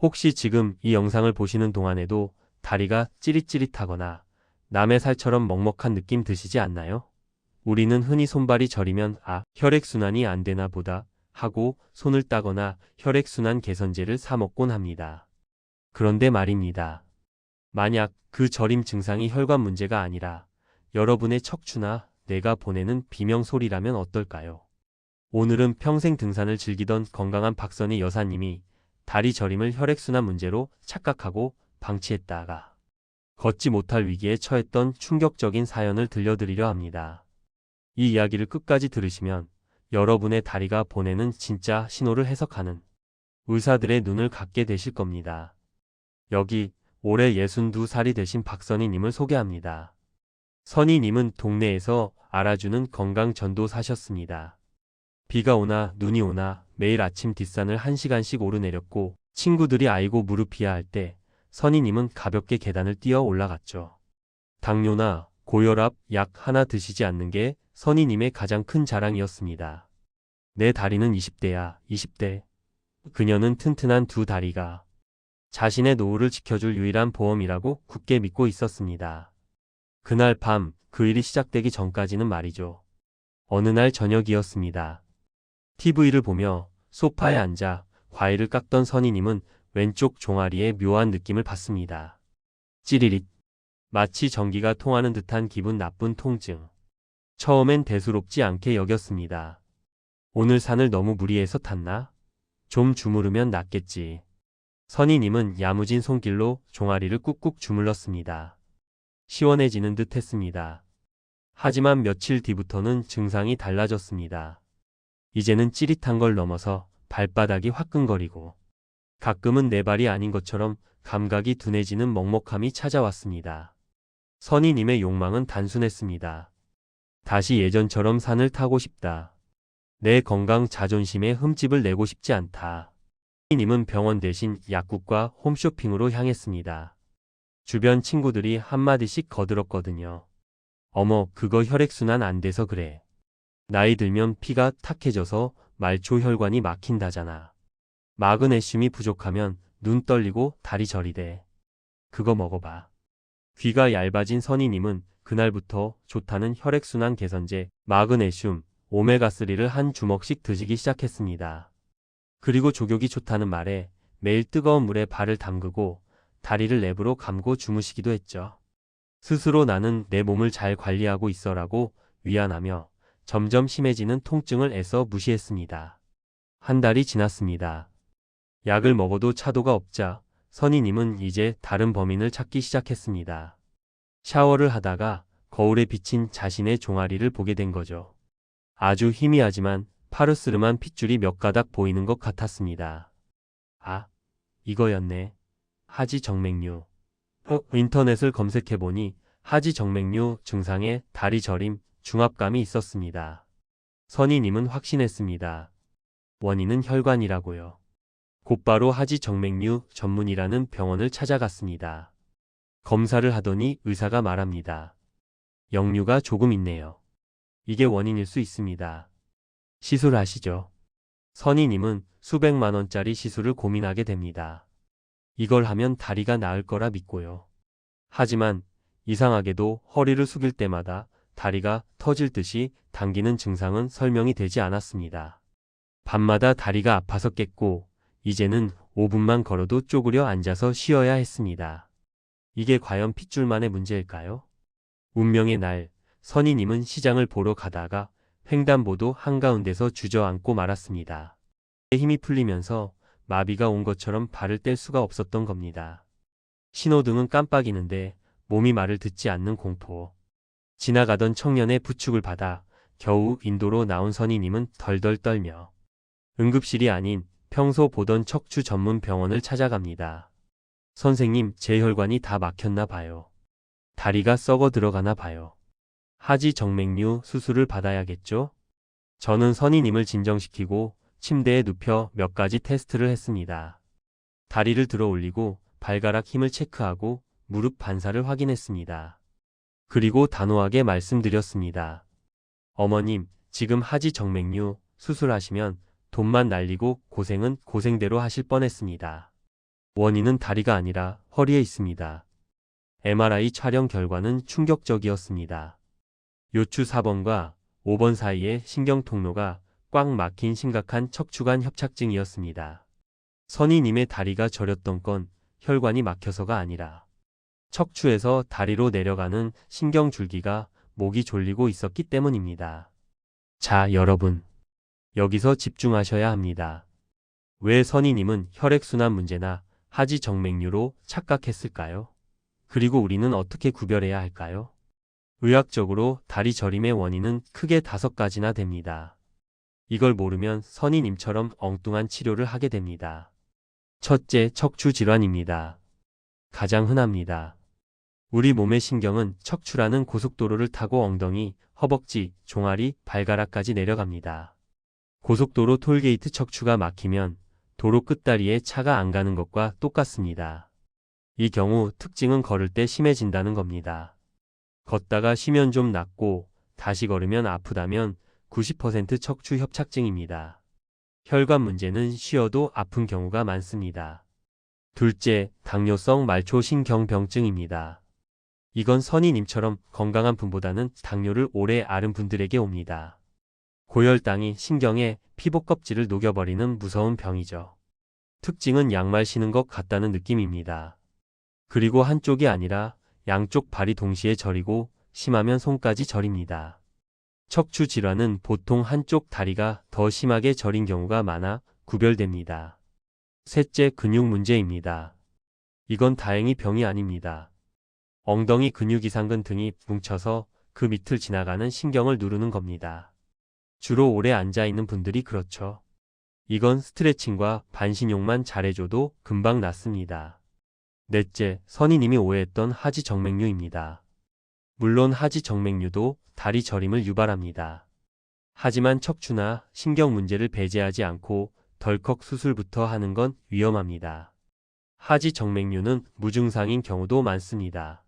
혹시 지금 이 영상을 보시는 동안에도 다리가 찌릿찌릿하거나 남의 살처럼 먹먹한 느낌 드시지 않나요? 우리는 흔히 손발이 저리면 혈액순환이 안 되나 보다 하고 손을 따거나 혈액순환 개선제를 사 먹곤 합니다. 그런데 말입니다. 만약 그 저림 증상이 혈관 문제가 아니라 여러분의 척추나 뇌가 보내는 비명 소리라면 어떨까요? 오늘은 평생 등산을 즐기던 건강한 박선희 여사님이 다리 저림을 혈액순환 문제로 착각하고 방치했다가 걷지 못할 위기에 처했던 충격적인 사연을 들려드리려 합니다. 이 이야기를 끝까지 들으시면 여러분의 다리가 보내는 진짜 신호를 해석하는 의사들의 눈을 갖게 되실 겁니다. 여기 올해 62살이 되신 박선희님을 소개합니다. 선희님은 동네에서 알아주는 건강 전도사셨습니다. 비가 오나 눈이 오나 매일 아침 뒷산을 1시간씩 오르내렸고 친구들이 아이고 무릎이야 할 때 선희님은 가볍게 계단을 뛰어 올라갔죠. 당뇨나 고혈압 약 하나 드시지 않는 게 선희님의 가장 큰 자랑이었습니다. 내 다리는 20대야, 20대. 그녀는 튼튼한 두 다리가 자신의 노후를 지켜줄 유일한 보험이라고 굳게 믿고 있었습니다. 그날 밤, 그 일이 시작되기 전까지는 말이죠. 어느 날 저녁이었습니다. TV를 보며 소파에 앉아 과일을 깎던 선희님은 왼쪽 종아리에 묘한 느낌을 받습니다. 찌리릿. 마치 전기가 통하는 듯한 기분 나쁜 통증. 처음엔 대수롭지 않게 여겼습니다. 오늘 산을 너무 무리해서 탔나? 좀 주무르면 낫겠지. 선희님은 야무진 손길로 종아리를 꾹꾹 주물렀습니다. 시원해지는 듯 했습니다. 하지만 며칠 뒤부터는 증상이 달라졌습니다. 이제는 찌릿한 걸 넘어서 발바닥이 화끈거리고 가끔은 내 발이 아닌 것처럼 감각이 둔해지는 먹먹함이 찾아왔습니다. 선희님의 욕망은 단순했습니다. 다시 예전처럼 산을 타고 싶다. 내 건강 자존심에 흠집을 내고 싶지 않다. 선희님은 병원 대신 약국과 홈쇼핑으로 향했습니다. 주변 친구들이 한마디씩 거들었거든요. 어머, 그거 혈액순환 안 돼서 그래. 나이 들면 피가 탁해져서 말초혈관이 막힌다잖아. 마그네슘이 부족하면 눈 떨리고 다리 저리대. 그거 먹어봐. 귀가 얇아진 선희님은 그날부터 좋다는 혈액순환 개선제, 마그네슘, 오메가3를 한 주먹씩 드시기 시작했습니다. 그리고 족욕이 좋다는 말에 매일 뜨거운 물에 발을 담그고 다리를 랩으로 감고 주무시기도 했죠. 스스로 나는 내 몸을 잘 관리하고 있어라고 위안하며 점점 심해지는 통증을 애써 무시했습니다. 한 달이 지났습니다. 약을 먹어도 차도가 없자 선희님은 이제 다른 범인을 찾기 시작했습니다. 샤워를 하다가 거울에 비친 자신의 종아리를 보게 된 거죠. 아주 희미하지만 파르스름한 핏줄이 몇 가닥 보이는 것 같았습니다. 아, 이거였네. 하지정맥류. 인터넷을 검색해보니 하지정맥류 증상에 다리 저림, 중압감이 있었습니다. 선희님은 확신했습니다. 원인은 혈관이라고요. 곧바로 하지정맥류 전문이라는 병원을 찾아갔습니다. 검사를 하더니 의사가 말합니다. 역류가 조금 있네요. 이게 원인일 수 있습니다. 시술하시죠. 선희님은 수백만 원짜리 시술을 고민하게 됩니다. 이걸 하면 다리가 나을 거라 믿고요. 하지만 이상하게도 허리를 숙일 때마다 다리가 터질 듯이 당기는 증상은 설명이 되지 않았습니다. 밤마다 다리가 아파서 깼고 이제는 5분만 걸어도 쪼그려 앉아서 쉬어야 했습니다. 이게 과연 핏줄만의 문제일까요? 운명의 날, 선희님은 시장을 보러 가다가 횡단보도 한가운데서 주저앉고 말았습니다. 힘이 풀리면서 마비가 온 것처럼 발을 뗄 수가 없었던 겁니다. 신호등은 깜빡이는데 몸이 말을 듣지 않는 공포. 지나가던 청년의 부축을 받아 겨우 인도로 나온 선희님은 덜덜 떨며 응급실이 아닌 평소 보던 척추 전문 병원을 찾아갑니다. 선생님, 제 혈관이 다 막혔나 봐요. 다리가 썩어 들어가나 봐요. 하지정맥류 수술을 받아야겠죠? 저는 선희님을 진정시키고 침대에 눕혀 몇 가지 테스트를 했습니다. 다리를 들어 올리고 발가락 힘을 체크하고 무릎 반사를 확인했습니다. 그리고 단호하게 말씀드렸습니다. 어머님, 지금 하지정맥류 수술하시면 돈만 날리고 고생은 고생대로 하실 뻔했습니다. 원인은 다리가 아니라 허리에 있습니다. MRI 촬영 결과는 충격적이었습니다. 요추 4번과 5번 사이의 신경 통로가 꽉 막힌 심각한 척추관 협착증이었습니다. 선희님의 다리가 저렸던 건 혈관이 막혀서가 아니라 척추에서 다리로 내려가는 신경줄기가 목이 졸리고 있었기 때문입니다. 자, 여러분. 여기서 집중하셔야 합니다. 왜 선희님은 혈액순환 문제나 하지 정맥류로 착각했을까요? 그리고 우리는 어떻게 구별해야 할까요? 의학적으로 다리 저림의 원인은 크게 5가지나 됩니다. 이걸 모르면 선희님처럼 엉뚱한 치료를 하게 됩니다. 첫째, 척추 질환입니다. 가장 흔합니다. 우리 몸의 신경은 척추라는 고속도로를 타고 엉덩이, 허벅지, 종아리, 발가락까지 내려갑니다. 고속도로 톨게이트 척추가 막히면 도로 끝다리에 차가 안 가는 것과 똑같습니다. 이 경우 특징은 걸을 때 심해진다는 겁니다. 걷다가 쉬면 좀 낫고 다시 걸으면 아프다면 90% 척추 협착증입니다. 혈관 문제는 쉬어도 아픈 경우가 많습니다. 둘째, 당뇨성 말초신경병증입니다. 이건 선희님처럼 건강한 분보다는 당뇨를 오래 앓은 분들에게 옵니다. 고혈당이 신경의 피복 껍질을 녹여버리는 무서운 병이죠. 특징은 양말 신은 것 같다는 느낌입니다. 그리고 한쪽이 아니라 양쪽 발이 동시에 저리고 심하면 손까지 저립니다. 척추 질환은 보통 한쪽 다리가 더 심하게 저린 경우가 많아 구별됩니다. 셋째, 근육 문제입니다. 이건 다행히 병이 아닙니다. 엉덩이 근육 이상근 등이 뭉쳐서 그 밑을 지나가는 신경을 누르는 겁니다. 주로 오래 앉아있는 분들이 그렇죠. 이건 스트레칭과 반신욕만 잘해줘도 금방 낫습니다. 넷째, 선희님이 오해했던 하지 정맥류입니다. 물론 하지 정맥류도 다리 저림을 유발합니다. 하지만 척추나 신경 문제를 배제하지 않고 덜컥 수술부터 하는 건 위험합니다. 하지 정맥류는 무증상인 경우도 많습니다.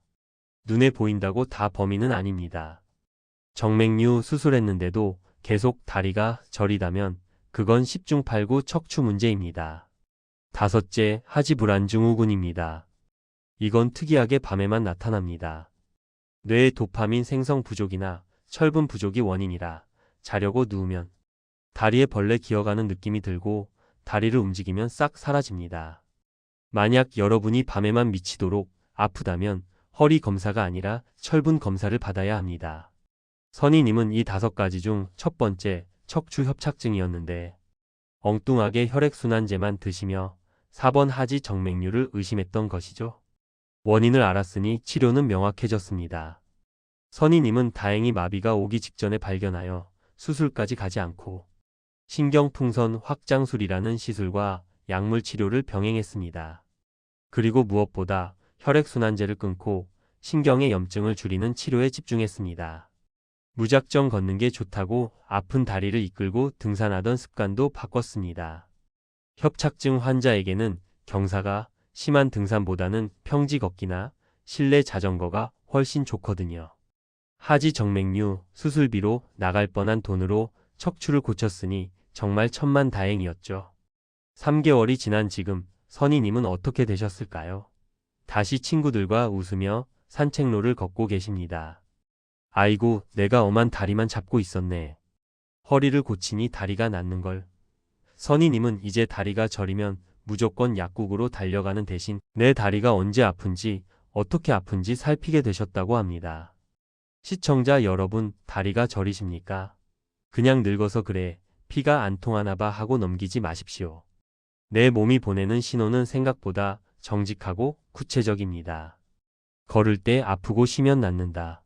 눈에 보인다고 다 범인은 아닙니다. 정맥류 수술했는데도 계속 다리가 저리다면 그건 10중 8구 척추 문제입니다. 다섯째, 하지 불안증후군입니다. 이건 특이하게 밤에만 나타납니다. 뇌의 도파민 생성 부족이나 철분 부족이 원인이라 자려고 누우면 다리에 벌레 기어가는 느낌이 들고 다리를 움직이면 싹 사라집니다. 만약 여러분이 밤에만 미치도록 아프다면 허리 검사가 아니라 철분 검사를 받아야 합니다. 선희님은 이 5가지 중 첫 번째 척추 협착증이었는데 엉뚱하게 혈액순환제만 드시며 4번 하지 정맥류를 의심했던 것이죠. 원인을 알았으니 치료는 명확해졌습니다. 선희님은 다행히 마비가 오기 직전에 발견하여 수술까지 가지 않고 신경풍선 확장술이라는 시술과 약물 치료를 병행했습니다. 그리고 무엇보다 혈액순환제를 끊고 신경의 염증을 줄이는 치료에 집중했습니다. 무작정 걷는 게 좋다고 아픈 다리를 이끌고 등산하던 습관도 바꿨습니다. 협착증 환자에게는 경사가 심한 등산보다는 평지 걷기나 실내 자전거가 훨씬 좋거든요. 하지 정맥류 수술비로 나갈 뻔한 돈으로 척추를 고쳤으니 정말 천만다행이었죠. 3개월이 지난 지금 선희님은 어떻게 되셨을까요? 다시 친구들과 웃으며 산책로를 걷고 계십니다. 아이고, 내가 엄한 다리만 잡고 있었네. 허리를 고치니 다리가 낫는걸. 선희님은 이제 다리가 저리면 무조건 약국으로 달려가는 대신 내 다리가 언제 아픈지 어떻게 아픈지 살피게 되셨다고 합니다. 시청자 여러분, 다리가 저리십니까? 그냥 늙어서 그래, 피가 안 통하나 봐 하고 넘기지 마십시오. 내 몸이 보내는 신호는 생각보다 정직하고 구체적입니다. 걸을 때 아프고 쉬면 낫는다.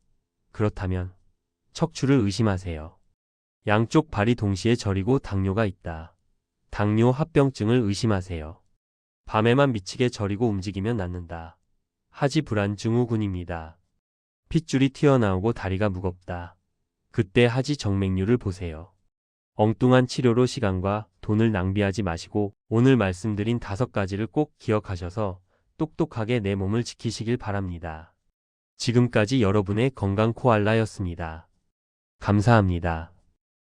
그렇다면 척추를 의심하세요. 양쪽 발이 동시에 저리고 당뇨가 있다. 당뇨 합병증을 의심하세요. 밤에만 미치게 저리고 움직이면 낫는다. 하지 불안증후군입니다. 핏줄이 튀어나오고 다리가 무겁다. 그때 하지 정맥류를 보세요. 엉뚱한 치료로 시간과 돈을 낭비하지 마시고 오늘 말씀드린 5가지를 꼭 기억하셔서 똑똑하게 내 몸을 지키시길 바랍니다. 지금까지 여러분의 건강 코알라였습니다. 감사합니다.